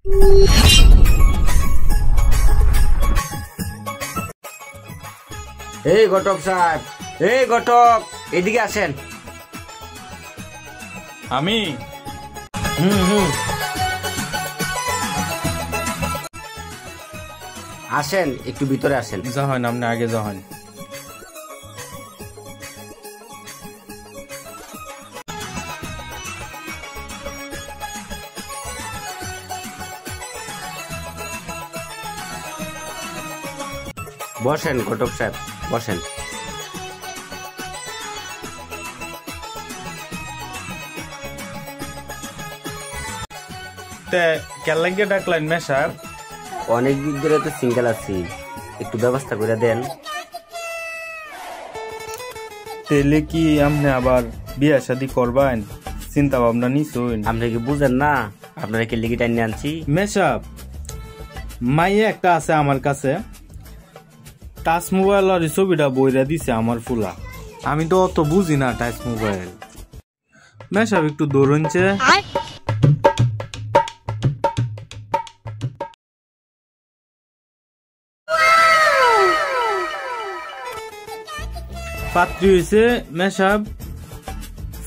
এই ঘটক সাহেব, এই ঘটক, এদিকে আসেন। আমি আসেন, একটু ভিতরে আসেন। যাহেন, আপনি আগে যাহেন। বসেন ঘটক সাহেব, বসেন। কেলাঙ্গে ডাকলেন মেশাব? অনেক দিন ধরে তো সিঙ্গেল আছি, একটু ব্যবস্থা করে দেন। তেলে কি আপনি আবার বিয়া শাদি করবেন চিন্তা ভাবনা নিছুন? আপনি কি বুঝেন না আপনারা কি লিগি টাইনে আনছি? মেশাব, মাইয়া একটা আছে আমার কাছে, টাচ মোবাইল আর ছবিটা বইরা দিছে আমার ফুলা। আমি তো অত বুঝি না টাচ মোবাইল। মেশাব একটু দৌড়নছে। পাত্রী হয়েছে মেশাব,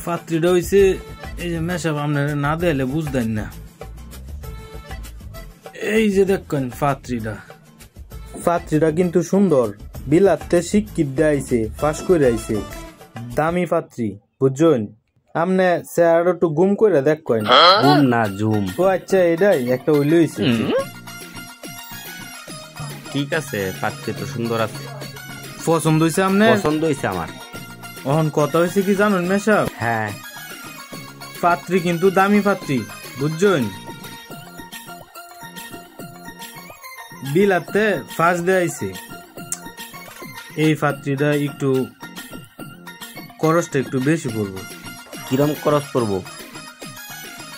পাত্রীটা হয়েছে এই যে মেশাব, আপনারা না দিলে বুঝতেন না। এই যে দেখেন পাত্রীটা, পাত্রীটা কিন্তু সুন্দর, বিলাতে শিক্ষিত দেয়াইছে, পাস করে আইছে, দামি পাত্রী, বুঝছেন? আপনি চেহারা একটু গুম করে দেখেন। গুম না জুম। ও আচ্ছা, এটাই একটা ওইলে হয়েছে। ঠিক আছে, পাত্রী তো সুন্দর আছে। পছন্দ হয়েছে আপনার? পছন্দ হয়েছে আমার। এখন কথা হয়েছে কি জানুন মেশাব? হ্যাঁ, পাত্রী কিন্তু দামি পাত্রী, বুঝছেন? বিলাতে ফাঁস দেয়াইছে। এই পাত্রীটা একটু খরচটা একটু বেশি পড়বো। কিরম খরচ পড়বো?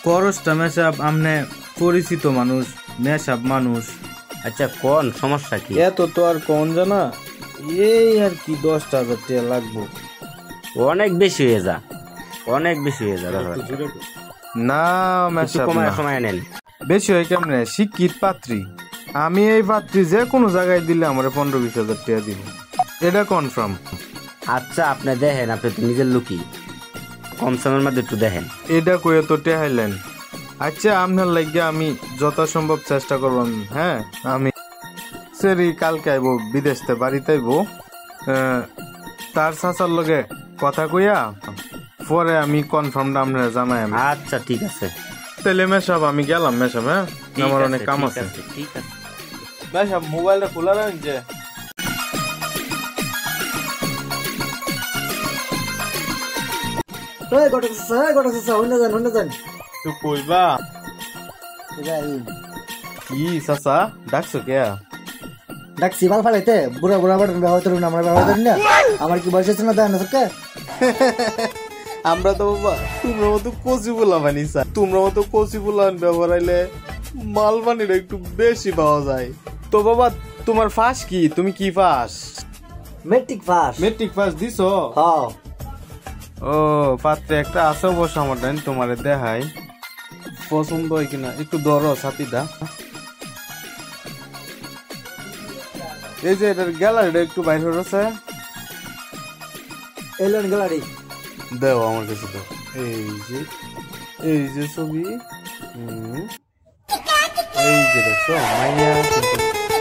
খরচটা মেশাব, আপনি পরিচিত মানুষ, মেশাব মানুষ। আচ্ছা, কোন সমস্যা কি? এত তো আর কোন জানা, এই আর কি 10,000 টাকা লাগবো। অনেক বেশি হয়ে যা, অনেক বেশি হয়ে যা। না মেশাব, সময় নেন। বেশি হয় কেমনে? শিক্ষিত পাত্রী আমি, এই পাত্রী যে কোনো জায়গায় দিলে আমার 15-20 হাজার টাকা দিব, এটা কনফার্ম। আচ্ছা, আপনি দেখেন, আপনি তো নিজের লুকি, কম সময়ের মধ্যে একটু দেখেন। এটা কয়ে তো টেহাইলেন। আচ্ছা, আপনার লাগে আমি যথাসম্ভব চেষ্টা করলাম। হ্যাঁ, আমি সেরি কালকে আইব, বিদেশতে বাড়িতে আইব, তার চাচার লগে কথা কইয়া পরে আমি কনফার্মটা আপনারা জানাই। আচ্ছা ঠিক আছে, তাহলে মেশাব আমি গেলাম। মেশাব, হ্যাঁ, আমার অনেক কাম আছে। ঠিক আছে মেশাব, মোবাইলটা খোলা রাখেন যে। তুই কইবা কি চাচা ডাকছো কে? ডাকছি বাল ফালাইতে, বুড়া বুড়া বাটন ব্যবহার করুন, আমরা ব্যবহার করি না। আমার কি বয়স হচ্ছে না? দেয় না সবকে। আমরা তো বাবা তোমরা মতো কচি বুলা বানিয়েছা, তোমরা মতো কচি বুলান ব্যবহার আইলে মাল বানিটা একটু বেশি পাওয়া যায়। তো বাবা, তোমার ফাঁস কি? তুমি কি ফাঁস? Matric pass. মেট্রিক ফাঁস দিছো? হ্যাঁ। ও, পাত্রে একটা আছে অবশ্য আমার, দেন তোমারে দেখাই, পছন্দ হয় কিনা একটু ধরো ছাতিটা। এই যে এটার গ্যালারিটা একটু বাইরে হচ্ছে, এলেন গ্যালারি দেও আমার কাছে দাও। এই যে ছবি, এই যে দেখছো,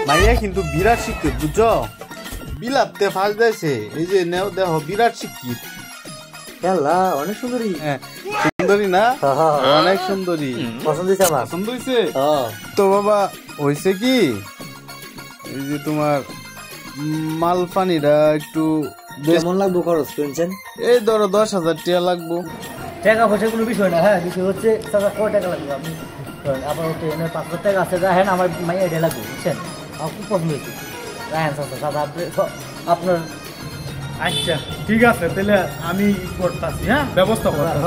মাইয়া কিন্তু বিরাট শিক্ষিত, বুঝছো? বিলাতে ফাঁস দিয়েছে, এই যে নেও দেখো, বিরাট শিক্ষিত। খেলা অনেক সুন্দরী। হ্যাঁ, সুন্দরী না? অনেক সুন্দরী। পছন্দ হয়েছে আমার। পছন্দ হয়েছে? তো বাবা হয়েছে কি, এই যে তোমার মাল পানিটা একটু কেমন লাগবো খরচ শুনছেন? এই ধরো 10,000 টাকা লাগবো। টাকা পয়সা কোনো বিষয় না। হ্যাঁ, বিষয় হচ্ছে চাচা কয় টাকা লাগবে আপনি আপনার 500 টাকা আছে, দেখেন আমার মাইয়া এটা লাগবে, বুঝছেন? আমার খুব পছন্দ হয়েছে, দেখেন চাচা। চাচা আপনার আচ্ছা ঠিক আছে, তাহলে আমি করতেছি, হ্যাঁ, ব্যবস্থা করতেছি।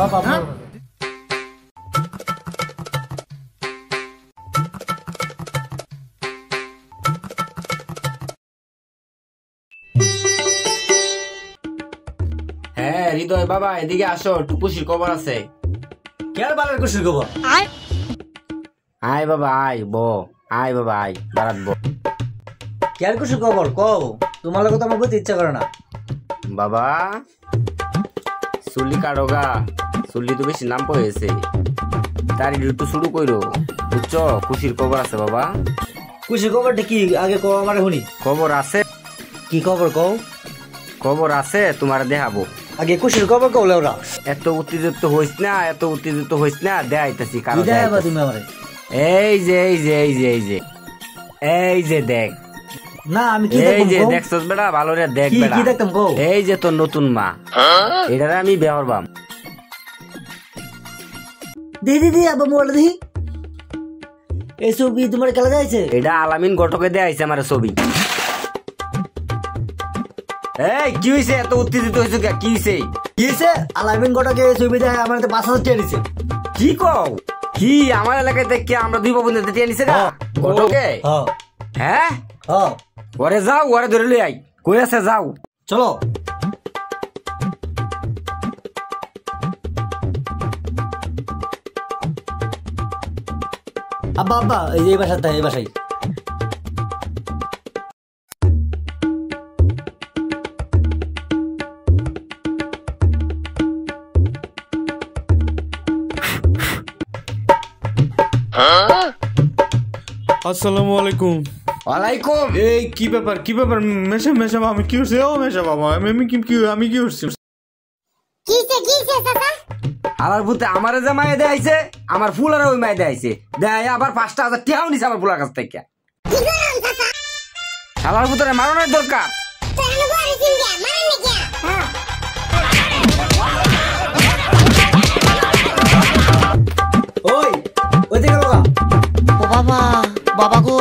হ্যাঁ হৃদয় বাবা, এদিকে আসো, একটু খুশির খবর আছে। কে আর বালের খুশির খবর? আয় বাবা আয় ব আয় বাবা আয় দাঁড়াত ব কেয়ার কিছু খবর কও, তোমার লোক তো আমার বুঝতে ইচ্ছা করে না। বাবা চুল্লি কাটোগা, চুল্লি তো বেশি নাম পড়েছে, তারি একটু শুরু করো বুঝছো। খুশির খবর আছে বাবা। খুশি খবরটা কি আগে কও আমার শুনি। খবর আছে, কি খবর কও? খবর আছে তোমার দেখাবো। আগে খুশির খবর কও লেওরা। এত উত্তেজিত হইস না, এত উত্তেজিত হইস না, দেখাইতেছি কারণ কি দেখাবা তুমি আমারে? এই যে এই যে এই যে এই যে এই যে দেখ, না আমি কি এই যে দেখব? দেখছস বেটা, ভালো রে দেখ কি বেটা। কি দেখতাম কও? এই যে তোর নতুন মা, এটারে আমি ব্যবহার বাম। দিদি আবার মোবাইল দেখি। এই ছবি তোমার খেলা যাইছে? এটা আলামিন ঘটকে দেয়াইছে আমার ছবি। এই কি হইছে, এত উত্তেজিত হইছো কে? কি হইছে? কি হইছে? আলামিন গোটাকে ছবি দেখে আমার 5,000 টাকা দিছে। কি কও? কি আমার এলাকায় দেখে আমরা দুই বাবু নিতে টিয়া নিছে না ঘটকে? হ্যাঁ হ্যাঁ হ্যাঁ ওরে যাও, ওরে ধরে লই আই, কই আছে যাও। চলো। আব্বা আব্বা এই বাসায়, এই বাসায়। আসসালামু আলাইকুম। ওয়ালাইকুম। এই কি ব্যাপার, কি ব্যাপার? মেশা মেশা আমি কি হচ্ছে? ও মেশা বাবা, আমি কি হচ্ছে? আমার ভূতে আমারে যে মায়ে দেয়াইছে, আমার ফুলারে ওই মায়ে দেয়াইছে, দেয় আবার 5,000 টাকাও নিছে আমার ফুলার কাছ থেকে। শালার ভূতরে মারণের দরকার। ওই ওই দিকে বাবা। ও বাবা, বাবা গো।